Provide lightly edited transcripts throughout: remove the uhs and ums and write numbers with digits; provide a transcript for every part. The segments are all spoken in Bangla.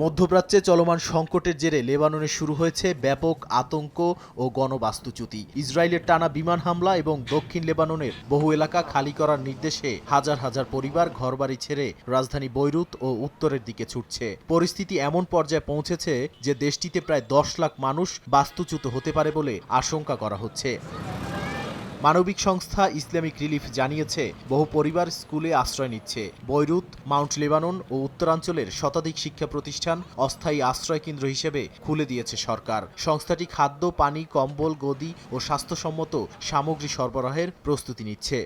মধ্যপ্রাচ্যে চলমান সংকটের জেরে লেবাননে শুরু হয়েছে ব্যাপক আতঙ্ক ও গণবাস্তুচ্যুতি। ইসরায়েলের টানা বিমান হামলা এবং দক্ষিণ লেবাননের বহু এলাকা খালি করার নির্দেশে হাজার হাজার পরিবার ঘরবাড়ি ছেড়ে রাজধানী বৈরুত ও উত্তরের দিকে ছুটছে। পরিস্থিতি এমন পর্যায়ে পৌঁছেছে যে দেশটিতে প্রায় 10 লাখ মানুষ বাস্তুচ্যুত হতে পারে বলে আশঙ্কা করা হচ্ছে। মানবিক সংস্থা ইসলামিক রিলিফ জানিয়েছে, বহু পরিবার স্কুলে আশ্রয় নিচ্ছে। বৈরুত, মাউন্ট লেবানন ও উত্তরাঞ্চলের শতাধিক শিক্ষা প্রতিষ্ঠান অস্থায়ী আশ্রয় কেন্দ্র হিসেবে খুলে দিয়েছে সরকার। সংস্থাটি খাদ্য, পানি, কম্বল, গদি ও স্বাস্থ্যসম্মত সামগ্রী সরবরাহের প্রস্তুতি নিচ্ছে।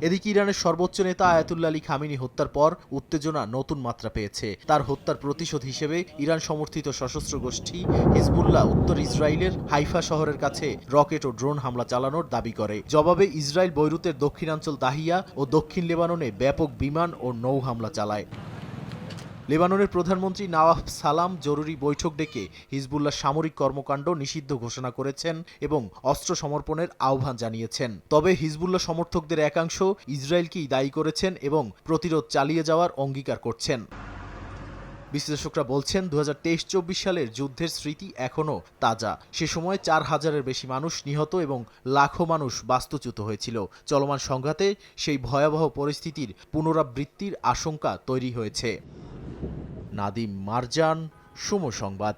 এদিকে ইরানের সর্বোচ্চ নেতা আয়াতুল্লাহ আলী খামেনি হত্যার পর উত্তেজনা নতুন মাত্রা পেয়েছে। তার হত্যার প্রতিশোধ হিসেবে ইরান সমর্থিত সশস্ত্র গোষ্ঠী হিজবুল্লাহ উত্তর ইসরায়েলের হাইফা শহরের কাছে রকেট ও ড্রোন হামলা চালানোর দাবি করে। জবাবে ইসরায়েল বৈরুতের দক্ষিণাঞ্চল দাহিয়া ও দক্ষিণ লেবাননে ব্যাপক বিমান ও নৌ হামলা চালায়। লেবাননের প্রধানমন্ত্রী নওয়াফ সালাম জরুরি বৈঠক ডেকে হিজবুল্লাহ সামরিক কর্মকাণ্ড নিষিদ্ধ ঘোষণা করেছেন এবং অস্ত্র সমর্পণের আহ্বান জানিয়েছেন। তবে হিজবুল্লাহ সমর্থকদের একাংশ ইসরায়েলকেই দায়ী করেছেন এবং প্রতিরোধ চালিয়ে যাওয়ার অঙ্গীকার করছেন। বিশ্লেষকরা বলছেন, 2023-24 সালের যুদ্ধের স্মৃতি এখনও তাজা। সে সময় 4000-এর বেশি মানুষ নিহত এবং লাখো মানুষ বাস্তুচ্যুত হয়েছিল। চলমান সংঘাতে সেই ভয়াবহ পরিস্থিতির পুনরাবৃত্তির আশঙ্কা তৈরি হয়েছে। নাদিম মারজান, সময় সংবাদ।